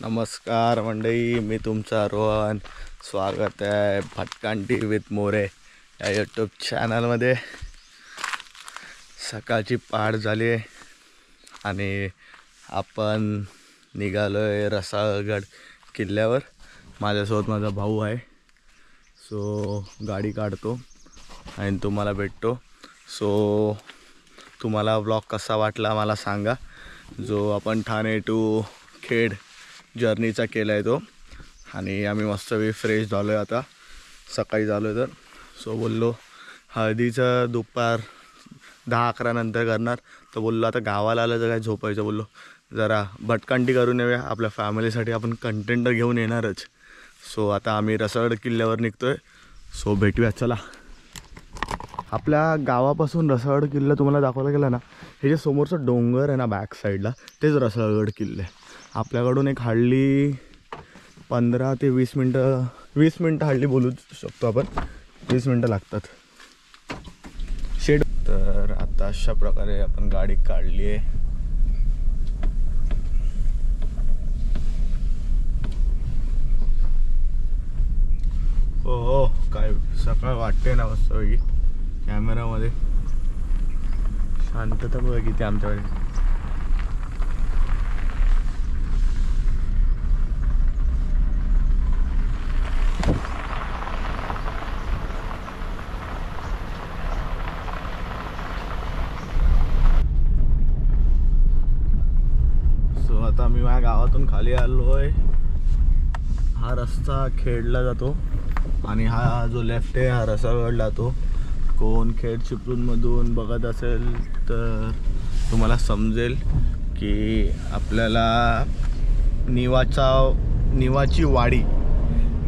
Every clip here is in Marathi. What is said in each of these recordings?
नमस्कार मंडळी, मी तुमचा रोहन. स्वागत आहे भटकंती विथ मोरे या यूट्यूब चॅनलमध्ये. सकाळची पहाट झाली आहे आणि आपण निघालो आहे रसाळगड किल्ल्यावर. माझ्यासोबत माझा भाऊ आहे. सो गाडी काढतो आणि तुम्हाला भेटतो. सो तुम्हाला व्लॉग कसा वाटला मला सांगा. जो आपण ठाणे टू खेड जर्नीचा केला आहे तो. आणि आम्ही मस्तपैकी फ्रेश झालो आहे आता, सकाळी झालो आहे तर. सो बोललो हळदीचं दुपार 10-11 नंतर करणार. तर बोललो आता गावाला आलं तर काय झोपायचं. बोललो जरा भटकंती करून येऊया, आपल्या फॅमिलीसाठी आपण कंटेंट घेऊन येणारच. सो आता आम्ही रसाळगड किल्ल्यावर निघतो आहे. सो भेटूया, चला. आपल्या गावापासून रसाळगड किल्ला तुम्हाला दाखवला गेला ना, हे जे समोरचं डोंगर आहे ना बॅक साईडला, तेच रसाळगड किल्ले. आपल्याकडून एक हार्डली 15 ते 20 मिनटं, 20 मिनटं हार्डली बोलू शकतो आपण. 20 मिनटं लागतात शेड. तर आता अशा प्रकारे आपण गाडी काढली आहे. हो काय सकाळ वाटते ना मस्तपैकी. कॅमेरामध्ये शांतता बघा किती आमच्याकडे. सो आता मी माझ्या गावातून खाली आलो आहे. हा रस्ता खेडला जातो आणि हा जो लेफ्ट आहे हा रसाळगडला जातो. कोण खेड चिपळूणमधून बघत असेल तर तुम्हाला समजेल की आपल्याला निवाची वाडी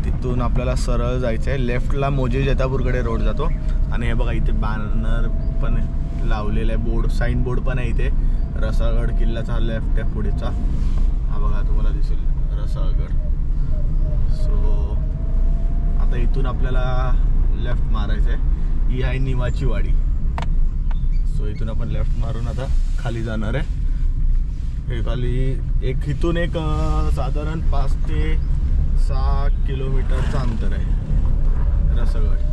तिथून आपल्याला सरळ जायचं आहे. लेफ्टला मोजे जैतापूरकडे रोड जातो. आणि हे बघा इथे बॅनर पण लावलेला आहे, बोर्ड, साईन बोर्ड पण आहे इथे. रसाळगड किल्ल्याचा हा लेफ्ट आहे पुढेचा, हा बघा तुम्हाला दिसेल रसाळगड. सो आता इथून आपल्याला लेफ्ट मारायचं आहे. ही आहे निवाची वाडी. सो इथून आपण लेफ्ट मारून आता खाली जाणार आहे. हे खाली इथून एक साधारण 5 ते 6 किलोमीटरचं अंतर आहे रसाळगड.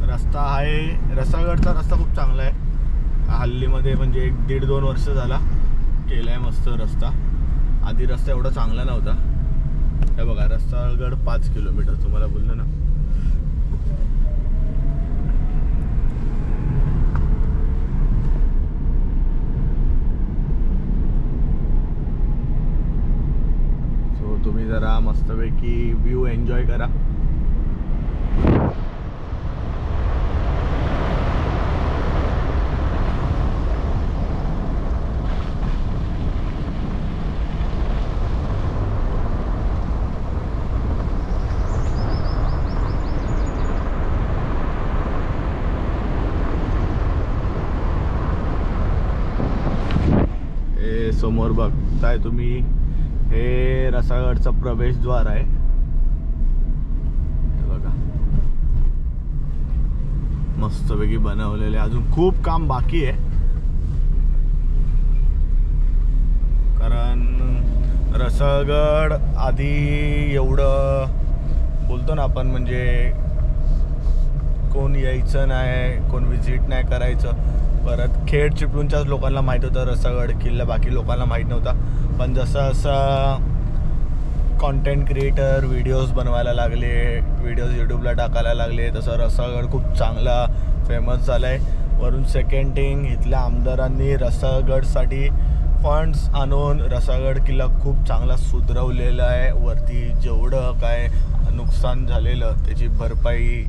रस्ता आहे, रसाळगडचा रस्ता खूप चांगला आहे. हल्लीमध्ये म्हणजे 1-1.5-2 वर्ष झाला केला आहे मस्त रस्ता. आधी रस्ता एवढा चांगला नव्हता. हे बघा रसाळगड 5 किलोमीटर तुम्हाला बोललो ना. सो तुम्ही जरा मस्तपैकी व्ह्यू एन्जॉय करा. समोर बघताय तुम्ही, हे रसाळगडचा प्रवेशद्वार आहे. हे बघा मस्तपैकी बनवलेले. अजून खूप काम बाकी आहे, कारण रसाळगड आधी एवढं बोलतो ना आपण, म्हणजे कोण यायचं नाही, कोण विजिट नाही करायचं. परत खेड चिपळूणच्याच लोकांना माहीत होतं रसाळगड किल्ला, बाकी लोकांना माहीत नव्हता. पण जसं असं कॉन्टेंट क्रिएटर व्हिडिओज बनवायला लागले, व्हिडिओज यूट्यूबला टाकायला लागले, तसं रसाळगड खूप चांगला फेमस झाला आहे. वरून सेकंड थिंग, इथल्या आमदारांनी रसाळगडसाठी फंड्स आणून रसाळगड किल्ला खूप चांगला सुधरवलेला आहे. वरती जेवढं काय नुकसान झालेलं त्याची भरपाई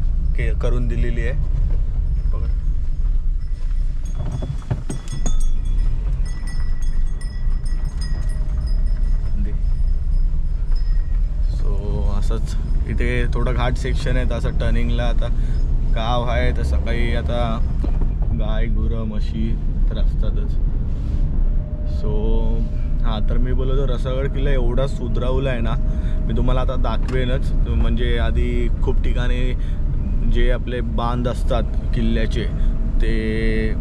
करून दिलेली आहे. असंच इथे थोडं घाट सेक्शन आहे, तसं टर्निंगला आता गाव आहे. तर सकाळी आता गाय गुरं म्हशी तर असतातच. सो हां, तर मी बोलतो रसाळगड किल्ला एवढा सुधरवला आहे ना, मी तुम्हाला आता दाखवेनच. म्हणजे आधी खूप ठिकाणी जे आपले बांध असतात किल्ल्याचे ते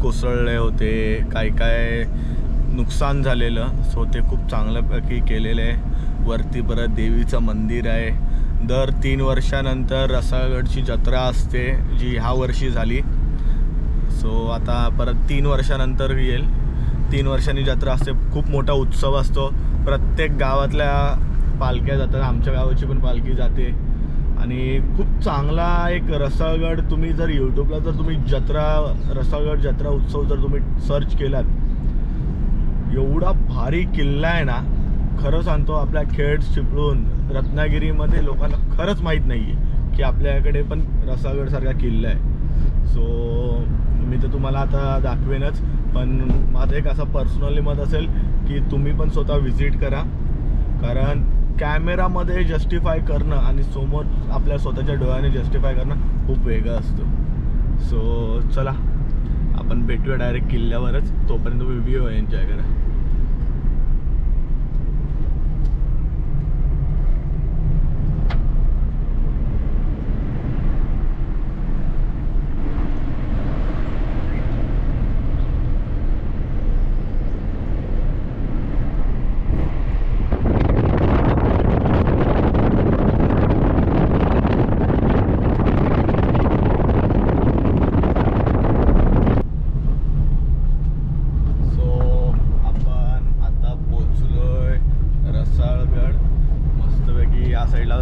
कोसळले होते, काय काय नुकसान झालेलं, सो ते खूप चांगल्यापैकी केलेलं आहे. वरती परत देवीचं मंदिर आहे. दर 3 वर्षानंतर रसाळगडची जत्रा असते, जी ह्या वर्षी झाली. सो आता परत 3 वर्षानंतर येईल. 3 वर्षांनी जत्रा असते. खूप मोठा उत्सव असतो. प्रत्येक गावातल्या पालख्या जातात. आमच्या गावाची पण पालखी जाते आणि खूप चांगला एक रसाळगड. तुम्ही जर यूट्यूबला जर तुम्ही रसाळगड जत्रा उत्सव जर तुम्ही सर्च केलात, एवढा भारी किल्ला आहे ना. खरं सांगतो, आपल्या खेड, चिपळूण, रत्नागिरीमध्ये लोकांना खरंच माहीत नाही आहे की आपल्याकडे पण रसाळगडसारखा किल्ला आहे. सो मी तर तुम्हाला आता दाखवेनच, पण माझं एक असं पर्सनली मत असेल की तुम्ही पण स्वतः व्हिजिट करा. कारण कॅमेरामध्ये जस्टिफाय करणं आणि समोर आपल्या स्वतःच्या डोळ्याने जस्टिफाय करणं खूप वेगळं असतं. सो चला, आपण भेटूया डायरेक्ट किल्ल्यावरच. तोपर्यंत तुम्ही व्हिडिओ एन्जॉय करा.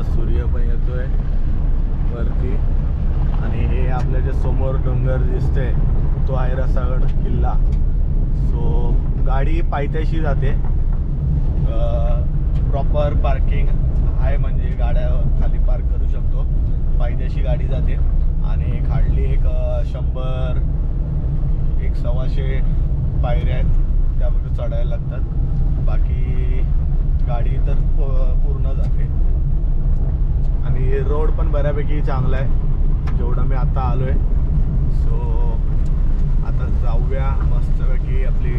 सूर्य पण येतोय वरती आणि हे आपल्या जे समोर डोंगर दिसते तो आहे रसाळगड किल्ला. सो गाडी पायथ्याशी जाते. प्रॉपर पार्किंग आहे, म्हणजे गाड्या खाली पार्क करू शकतो. पायथ्याशी गाडी जाते आणि हार्डली एक 100 100-125 पायऱ्या आहेत, त्यामध्ये चढायला लागतात. बाकी गाडी तर पूर्ण जाते आणि रोड पण बऱ्यापैकी चांगला आहे, जेवढं मी आता आलोय. सो आता जाऊया मस्तपैकी, आपली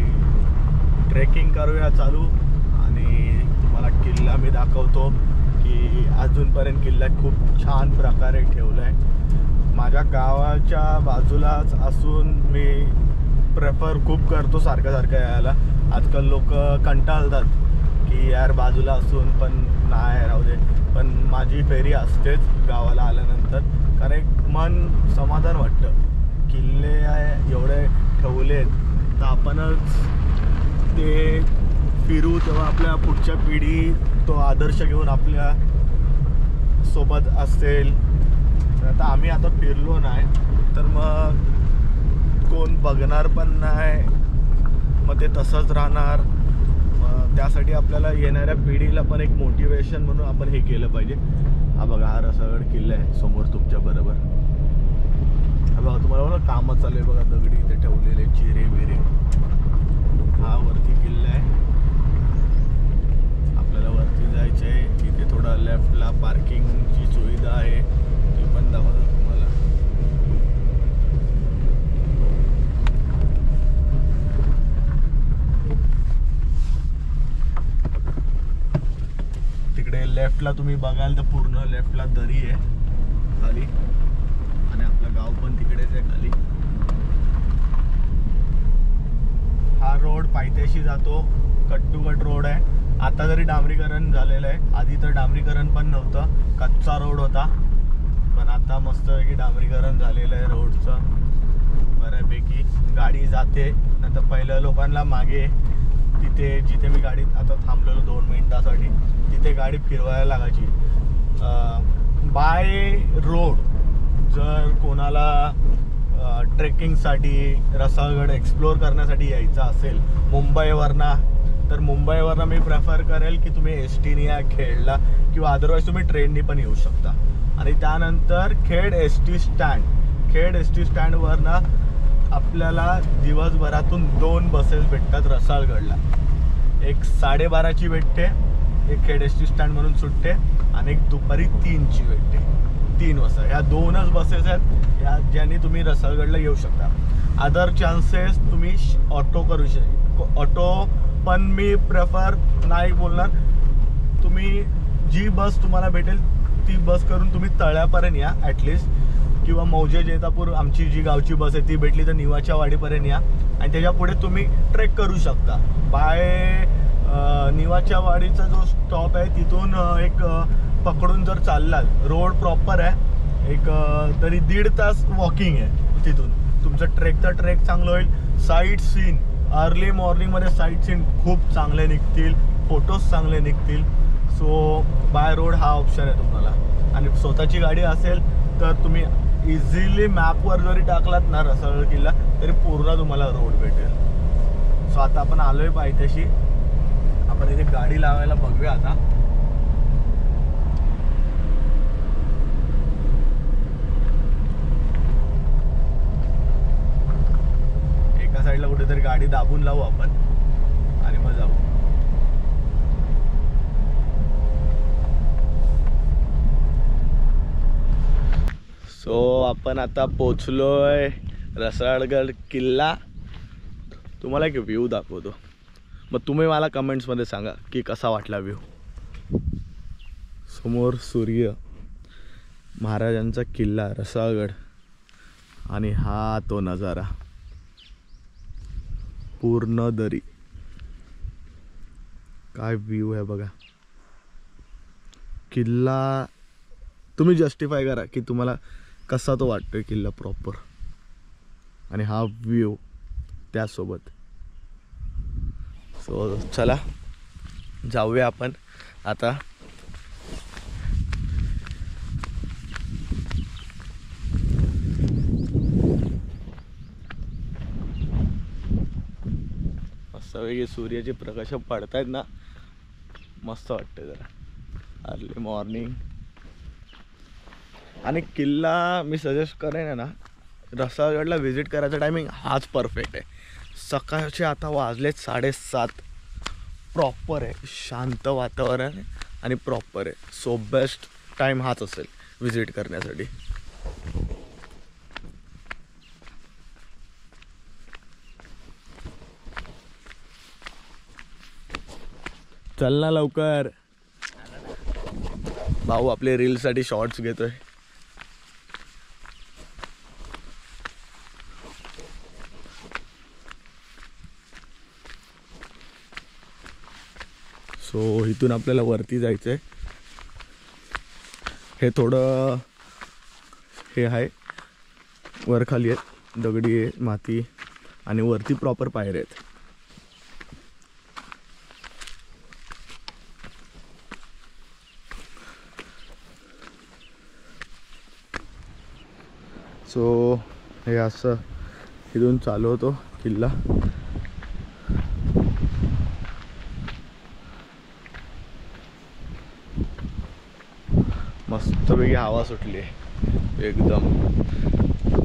ट्रेकिंग करूया चालू आणि तुम्हाला किल्ला मी दाखवतो की अजूनपर्यंत किल्ला खूप छान प्रकारे ठेवला आहे. माझ्या गावाच्या बाजूलाच असून मी प्रेफर खूप करतो सारखं यायला. आजकाल लोक कंटाळतात की यार बाजूला असून पण नाही राहू दे, पण माझी फेरी असतेच गावाला आल्यानंतर. कारण एक मन समाधान वाटतं. किल्ले एवढे ठेवलेत तर आपणच ते फिरू तेव्हा आपल्या पुढच्या पिढी तो आदर्श घेऊन आपल्या सोबत असेल. आता आम्ही आता फिरलो नाही तर मग कोण बघणार पण नाही, मग ते तसंच राहणार. त्यासाठी आपल्याला येणाऱ्या पिढीला पण एक मोटिवेशन म्हणून आपण हे केलं पाहिजे. हा बघा, हा रसाळगड किल्ला आहे समोर तुमच्या बरोबर. हा बघा, तुम्हाला बघा कामं चालू आहे बघा, दगडी इथे ठेवलेले चिरे बिरे. हा वरती किल्ला आहे. आपल्याला वरती जायचं आहे. इथे थोडा लेफ्टला पार्किंगची सुविधा आहे, ती पण दाखवतो तुम्हाला. तिकडे लेफ्टला तुम्ही बघाल तर पूर्ण लेफ्टला दरी आहे खाली आणि आपलं गाव पण तिकडेच आहे खाली. हा रोड पायथ्याशी जातो, कट टू कट रोड आहे. आता जरी डांबरीकरण झालेलं आहे, आधी तर डांबरीकरण पण नव्हतं, कच्चा रोड होता. पण आता मस्तपैकी डांबरीकरण झालेलं आहे रोडचं. बऱ्यापैकी गाडी जाते. नंतर पहिलं लोकांना मागे तिथे जिथे मी गाडीत आता थांबलेलो 2 मिनिटासाठी, तिथे गाडी फिरवायला लागायची. बाय रोड जर कोणाला ट्रेकिंगसाठी रसाळगड एक्सप्लोअर करण्यासाठी यायचं असेल मुंबईवरना, तर मुंबईवरनं मी प्रेफर करेल की तुम्ही STने या खेडला, किंवा अदरवाईज तुम्ही ट्रेननी पण येऊ शकता. आणि त्यानंतर खेड ST स्टँडवरनं आपल्याला दिवसभरातून 2 बसेस भेटतात रसाळगडला. एक 12:30ची भेटते, एक खेड ST स्टँड म्हणून सुटते, आणि एक दुपारी 3ची भेटते, 3 वाजता. ह्या 2च बसेस आहेत या ज्याने तुम्ही रसाळगडला येऊ शकता. अदर चान्सेस तुम्ही ऑटो करू शकता. ऑटो पण मी प्रेफर नाही बोलणार. तुम्ही जी बस तुम्हाला भेटेल ती बस करून तुम्ही तळ्यापर्यंत या ॲटलिस्ट, किंवा मौजे जैतापूर आमची जी गावची बस आहे ती भेटली तर निवाच्या वाडीपर्यंत या आणि त्याच्या पुढे तुम्ही ट्रेक करू शकता. बाय निवाच्या वाडीचा जो स्टॉप आहे तिथून एक पकडून जर चाललात, रोड प्रॉपर आहे, एक तरी 1.5 तास वॉकिंग आहे. तिथून तुमचं ट्रेक चांगलं होईल. साईट सीन अर्ली मॉर्निंगमध्ये साईट सीन खूप चांगले निघतील, फोटोज चांगले निघतील. सो बाय रोड हा ऑप्शन आहे तुम्हाला. आणि स्वतःची गाडी असेल तर तुम्ही इझिली मॅपवर जरी टाकलात ना रसाळ किल्ला तरी पूर्ण तुम्हाला रोड भेटेल. सो आता आपण आलोय पायथ्याशी. आपण इथे गाडी लावायला बघूया आता. एका साईडला कुठेतरी गाडी दाबून लावू आपण आणि मग जाऊ. सो आपण आता पोचलोय रसाळगड किल्ला. तुम्हाला एक व्ह्यू दाखवतो, मग तुम्ही मला कमेंट्समध्ये सांगा की कसा वाटला व्ह्यू. समोर सूर्य, महाराजांचा किल्ला रसाळगड आणि हा तो नजारा, पूर्ण दरी. काय व्ह्यू आहे बघा. किल्ला तुम्ही जस्टिफाय करा की तुम्हाला कसा तो वाटतोय किल्ला प्रॉपर, आणि हा व्ह्यू त्यासोबत. सो चला जाऊया आपण आता. मस्तपैकी सूर्याचे प्रकाश पडतायत ना, मस्त वाटते जरा अर्ली मॉर्निंग. आणि किल्ला मी सजेस्ट करेन ना, रसाळगडला व्हिजिट करायचा टायमिंग हाच परफेक्ट आहे. सकाळचे आता वाजलेत 7:30. प्रॉपर आहे, शांत वातावरण आहे आणि प्रॉपर आहे. सो बेस्ट टाईम हाच असेल व्हिजिट करण्यासाठी. चल ना लवकर. भाऊ आपले रीलसाठी शॉर्ट्स घेतोय. सो इथून आपल्याला वरती जायचं आहे. हे थोडं हे आहे, वर खाली आहे, दगडी आहे, माती, आणि वरती प्रॉपर पायऱ्या आहेत. सो हे असं इथून चालू होतो किल्ला. मस्तपैकी हवा सुटली आहे एकदम.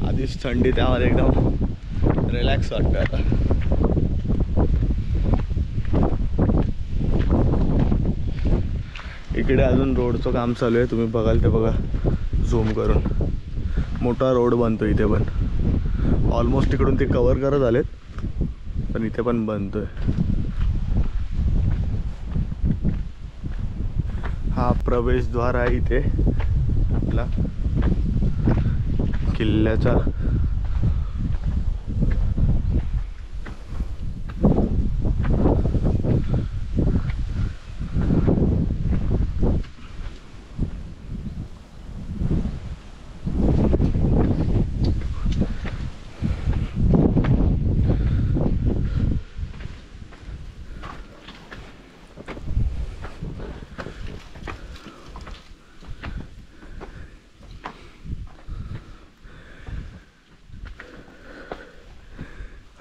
आधीच थंडी, त्यामध्ये एकदम रिलॅक्स वाटतं आता. इकडे अजून रोडचं काम चालू आहे, तुम्ही बघाल ते बघा झूम करून. मोठा रोड बनतो इथे पण. ऑलमोस्ट तिकडून ते कव्हर करत आलेत, पण इथे पण बनतोय. हा प्रवेशद्वार आहे इथे आपला किल्ल्याचा.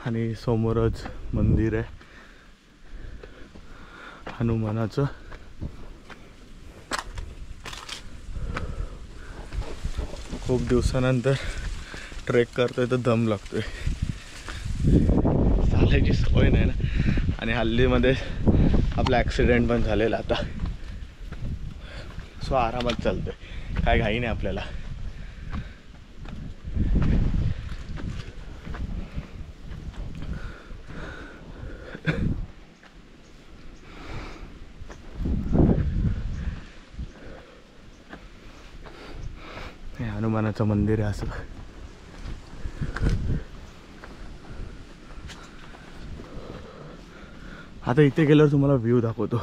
आणि समोरच मंदिर आहे हनुमानाचं. खूप दिवसानंतर ट्रेक करतोय तर दम लागतोय, चालायची सवय नाही ना. आणि हल्लीमध्ये आपला ॲक्सिडेंट पण झालेला आता. सो आरामात चालतोय, काय घाई नाही आपल्याला. भोलेनाथचं मंदिर आहे असं. आता इथे गेल्यावर तुम्हाला व्ह्यू दाखवतो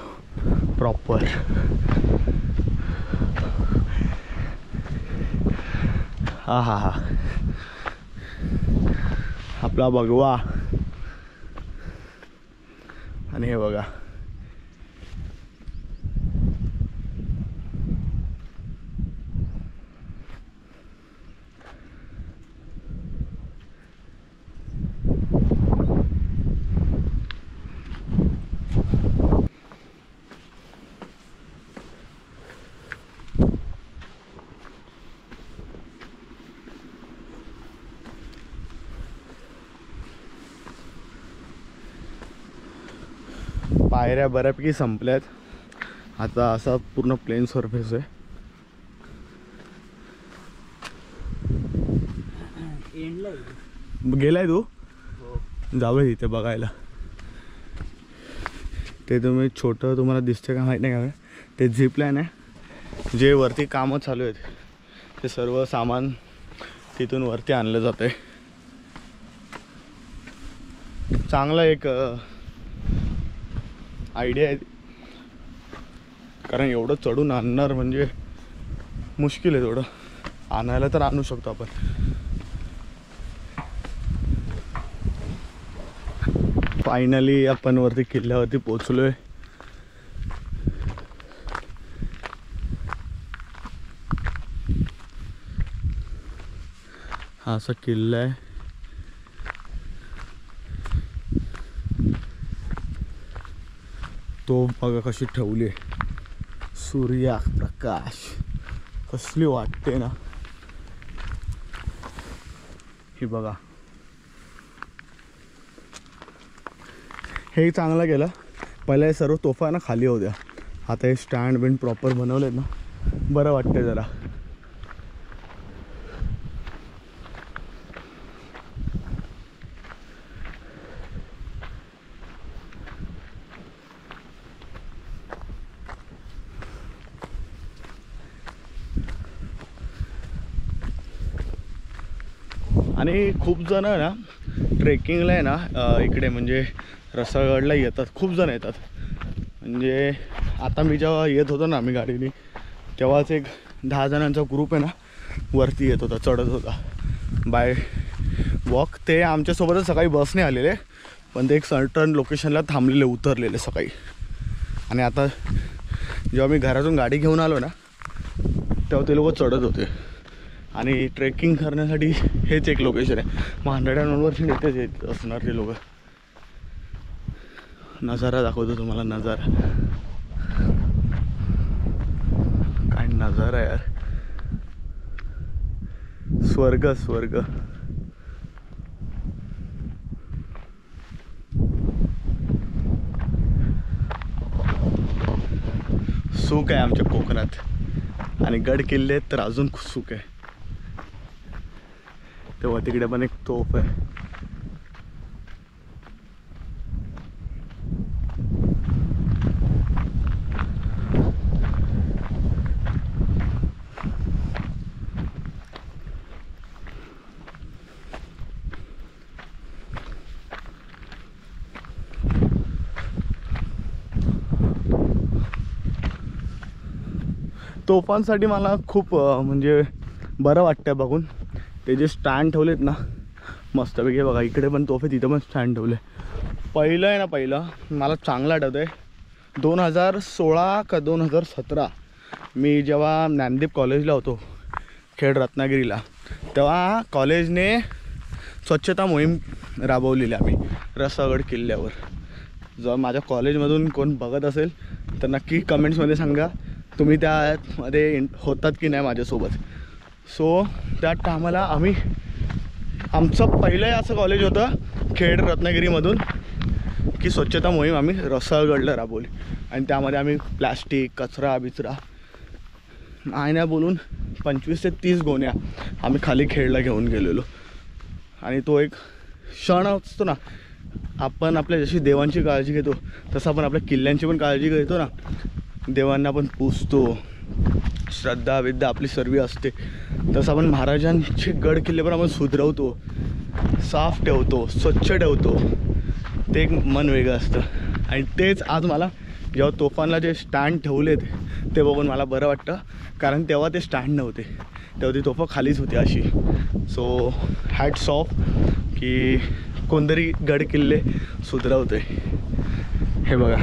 प्रॉपर. हा हा हा, आपला भगवा. आणि हे बघा पायऱ्या बऱ्यापैकी संपल्यात. आता असा पूर्ण प्लेन सरफेस आहे. गेलाय तू? जाऊया तिथे बघायला. ते तुम्ही छोटं तुम्हाला दिसतं का माहीत नाही का, ते झिप लाईन आहे. जे वरती कामं चालू आहेत ते सर्व सामान तिथून वरती आणलं जातं आहे. चांगला एक आयडिया आहे, कारण एवढं चढून आणणार म्हणजे मुश्किल आहे. थोडं आणायला तर आणू शकतो आपण. फायनली आपण वरती किल्ल्यावरती पोचलोय. हा असा किल्ला आहे. तो बघा कशी ठेवली आहे. सूर्या प्रकाश कसली वाटते ना. ही बघा, हे चांगलं केलं. पहिला हे सर्व तोफा ना खाली होत्या. आता हे स्टँड बिंड प्रॉपर बनवलेत ना, बरं वाटते जरा. आणि खूप जण ना ट्रेकिंगला आहे ना इकडे म्हणजे रसाळगडला येतात. खूप जण येतात. म्हणजे आता मी जेव्हा येत होतो ना आम्ही गाडीने, तेव्हाच एक 10 जणांचा ग्रुप आहे ना वरती येत होता, चढत होता बाय वॉक. ते आमच्यासोबतच सकाळी बसने आलेले, पण ते एक सर्टन लोकेशनला थांबलेले, उतरलेले सकाळी. आणि आता जेव्हा मी घरातून गाडी घेऊन आलो ना, तेव्हा ते लोक चढत होते. आणि ट्रेकिंग करण्यासाठी हेच एक लोकेशन आहे. मग 100 इथेच येत असणार ते लोक. नजारा दाखवतो तुम्हाला. नजारा काय नजारा यार, स्वर्ग स्वर्ग. सुख आहे आमच्या कोकणात. आणि गड किल्ले तर अजून सुख आहे. तेव्हा तिकडे पण एक तोफ आहे. तोफांसाठी मला खूप म्हणजे बरं वाटतं बघून. ते जे स्टँड ठेवलेत ना मस्तपैकी. बघा इकडे पण तोफ आहे, तिथं पण स्टँड ठेवले. पहिलं आहे ना, पहिलं मला चांगलं आठवतं आहे 2016 का 2017 मी जेव्हा ज्ञानदीप कॉलेजला होतो खेड रत्नागिरीला, तेव्हा कॉलेजने स्वच्छता मोहीम राबवलेली आम्ही रसाळगड किल्ल्यावर. जर माझ्या कॉलेजमधून कोण बघत असेल तर नक्की कमेंट्समध्ये सांगा तुम्ही त्यामध्ये होतात की नाही माझ्यासोबत. सो त्या टायमाला आमचं पहिलं असं कॉलेज होतं खेड रत्नागिरीमधून की स्वच्छता मोहीम आम्ही रसाळगडला राबवली. आणि त्यामध्ये आम्ही प्लॅस्टिक कचरा बिचरा नाही ना बोलून 25 ते 30 गोण्या आम्ही खाली खेडला घेऊन गेलेलो. आणि तो एक क्षण असतो ना, आपण आपल्या जशी देवांची काळजी घेतो तसं आपण आपल्या किल्ल्यांची पण काळजी घेतो ना. देवांना पण पुजतो, श्रद्धा विद्या आपली सर्व असते, तसं आपण महाराजांचे गड किल्ले पण आपण सुधरवतो, साफ ठेवतो, स्वच्छ ठेवतो. ते एक मन वेगळं असतं. आणि तेच आज मला जेव्हा तोफांना जे स्टँड ठेवलेत ते बघून मला बरं वाटतं, कारण तेव्हा ते स्टँड नव्हते, तेव्हा ती तोफा खालीच होती अशी. सो हॅट्स ऑफ की कोणतरी गड किल्ले सुधरवते. हे बघा,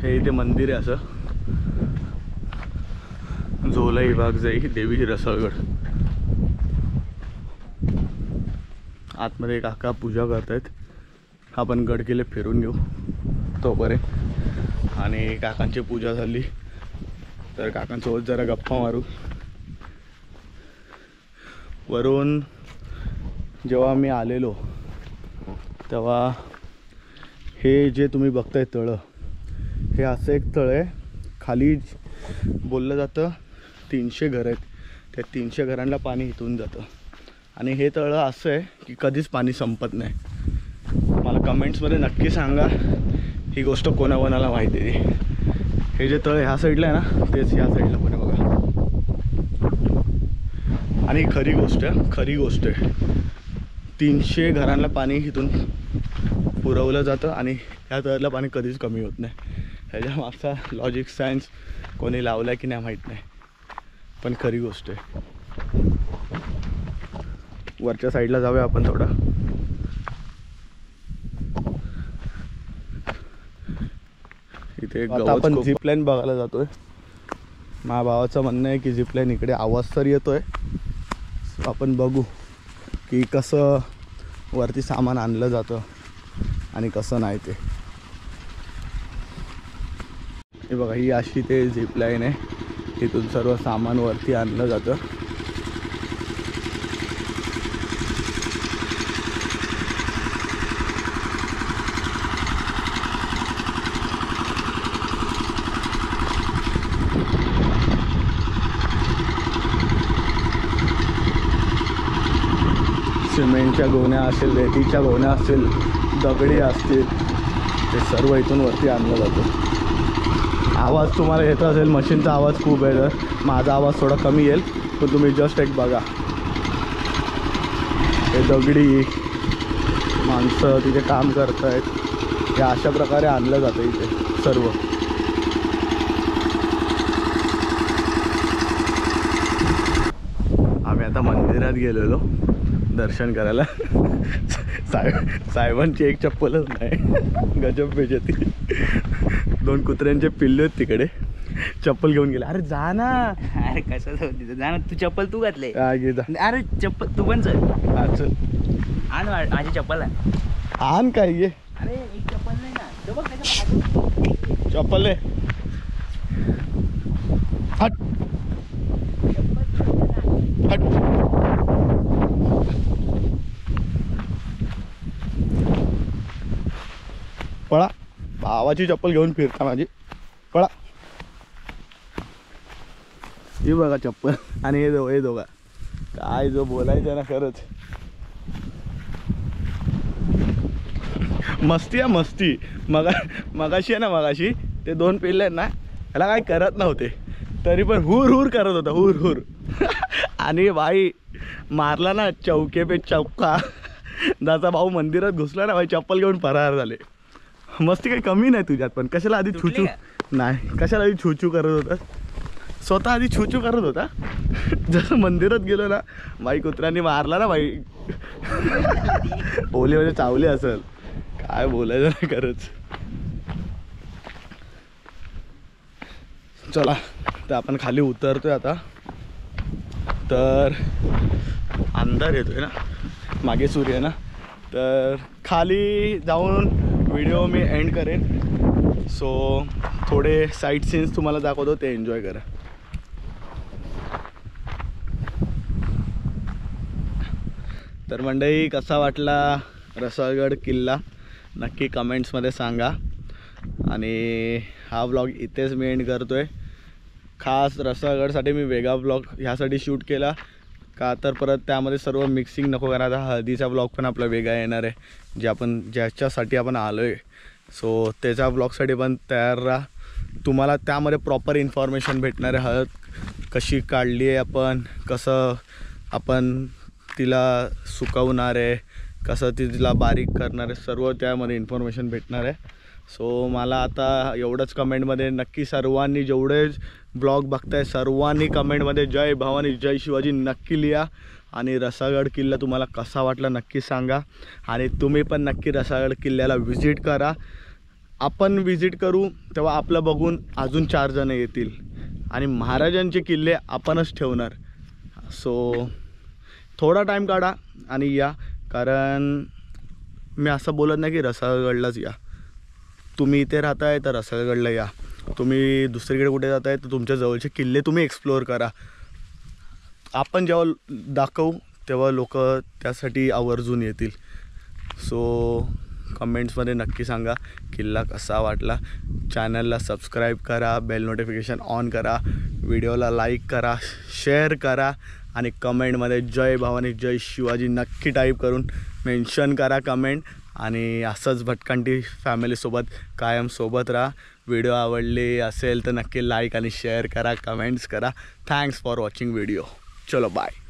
हे इथे मंदिर आहे असं, झोलाई बाग जाई देवी रसाळगड. आतमध्ये काका पूजा करतायत. आपण गड किल्ले फिरून घेऊ तोपर्यंत. आणि काकांची पूजा झाली तर काकांसोबत जरा गप्पा मारू. वरून जेव्हा मी आलेलो तेव्हा हे जे तुम्ही बघताय तळं, हे असं एक तळं आहे. खाली बोललं जातं 300 घरं आहेत, त्या 300 घरांना पाणी इथून जातं. आणि हे तळं असं आहे की कधीच पाणी संपत नाही. मला कमेंट्समध्ये नक्की सांगा ही गोष्ट कोणाकोणाला माहिती आहे. हे जे तळं ह्या साईडला आहे ना, तेच ह्या साईडला पण आहे बघा. आणि खरी गोष्ट आहे 300 घरांना पाणी इथून पुरवलं जातं आणि ह्या तळ्यातलं पाणी कधीच कमी होत नाही. ह्याच्या मागचा लॉजिक सायन्स कोणी लावला की नाही माहीत नाही, पण खरी गोष्ट आहे. वरच्या साईडला जाऊया आपण थोडं. इथे आपण झिपलाईन बघायला जातोय. माझ्या भावाचं म्हणणं आहे की झिपलाईन इकडे आवाज तर येतोय, आपण बघू की कसं वरती सामान आणलं जातं आणि कसं नाही ते. हे बघा, ही अशी ते झिपलाईन आहे, इथून सर्व सामान वरती आणलं जातं. सिमेंटच्या गोण्या असेल, रेतीच्या गोण्या असेल, दगडी असतील, ते सर्व इथून वरती आणलं जातं. आवाज तुम्हाला येत असेल, मशीनचा आवाज खूप आहे, तर माझा आवाज थोडा कमी येईल, पण तुम्ही जस्ट एक बघा. हे दगडी माणसं तिथे काम करत आहेत, हे अशा प्रकारे आणलं जातं इथे सर्व. आम्ही आता मंदिरात गेलेलो दर्शन करायला. साहेबांची एक चप्पलच नाही, गजब बेजती. 2 कुत्र्यांचे पिल्ले आहेत तिकडे, चप्पल घेऊन गेले. अरे जा ना. अरे कसं जा ना, तू चप्पल तू घातले. अरे चप्पल तू पण चल. चल आण माझी चप्पल आहे. आण काय ये. अरे एक चप्पल नाही ना, चप्पल आहे. हट हट. पळा, भावाची चप्पल घेऊन फिरता माझी. पळा. ही बघा चप्पल. आणि हे दोघा काय जो बोलायचं ना, खरंच मस्ती आहे मस्ती. मगाशी आहे ना, मगाशी ते 2 पिल्ले आहेत ना, ह्याला काय करत नव्हते, तरी पण हुर हुर करत होता, हुर हुर. आणि बाई मारला ना चौके पे चौका. दाचा भाऊ मंदिरात घुसला ना, बाई चप्पल घेऊन फरार झाले. मस्ती काही कमी नाही तुझ्यात, पण कशाला आधी छुचू नाही, कशाला आधी छुचू करत होता, स्वतः आधी छुचू करत होता. जसं मंदिरात गेलो ना, बाई कुत्र्यांनी मारला ना, बाई ओले म्हणजे चावले असेल, काय बोलायचं नाही खरंच. चला तर आपण खाली उतरतोय आता. तर अंधार येतोय ना, मागे सूर्य ना, तर खाली जाऊन व्हिडिओ मी एंड करेन. सो थोडे साईट सीन्स तुम्हाला दाखवतो, ते एन्जॉय करा. तर मंडळी, कसा वाटला रसाळगड किल्ला नक्की कमेंट्समध्ये सांगा. आणि हा व्लॉग इथेच मी एंड करतो आहे. खास रसाळगडसाठी मी वेगळा व्लॉग ह्यासाठी शूट केला का तर परत त्यामध्ये सर्व मिक्सिंग नको करायचा. हळदीचा ब्लॉग पण आपला वेगळा येणार आहे, जे आपण ज्याच्यासाठी आपण आलो आहे. सो त्याच्या ब्लॉगसाठी पण तयार राहा. तुम्हाला त्यामध्ये प्रॉपर इन्फॉर्मेशन भेटणार आहे. हळद कशी काढली आहे आपण, कसं आपण तिला सुकवणार आहे, कसं तिला बारीक करणार आहे, सर्व त्यामध्ये इन्फॉर्मेशन भेटणार आहे. सो मला आता एवढंच कमेंटमध्ये नक्की सर्वांनी जेवढे ब्लॉग बघताय सर्वांनी कमेंटमध्ये जय भवानी जय शिवाजी नक्की लिहा. आणि रसाळगड किल्ला तुम्हाला कसा वाटला नक्की सांगा. आणि तुम्ही पण नक्की रसाळगड किल्ल्याला व्हिजिट करा. आपण व्हिजिट करू तेव्हा आपलं बघून अजून 4 जण येतील आणि महाराजांचे किल्ले आपणच ठेवणार. सो थोडा टाईम काढा आणि या. कारण मी असं बोलत नाही की रसाळगडलाच या. तुम्ही इथे राहताय तर रसाळगडला या. तुम्ही दुसरीकडे कुठे जाताय तर तुमच्या जवळचे किल्ले तुम्ही एक्सप्लोअर करा. आपण जेव्हा दाखवू तेव्हा लोक त्यासाठी आवर्जून येतील. सो कमेंट्समध्ये नक्की सांगा किल्ला कसा वाटला. चॅनलला सबस्क्राईब करा, बेल नोटिफिकेशन ऑन करा, व्हिडिओला लाईक करा, शेअर करा आणि कमेंटमध्ये जय भवानी जय शिवाजी नक्की टाईप करून मेन्शन करा कमेंट. आणि असंच भटकंती फॅमिलीसोबत कायम सोबत राहा. व्हिडिओ आवडले असेल तर नक्की लाईक आणि शेअर करा, कमेंट्स करा. Thanks for watching video. चलो बाय.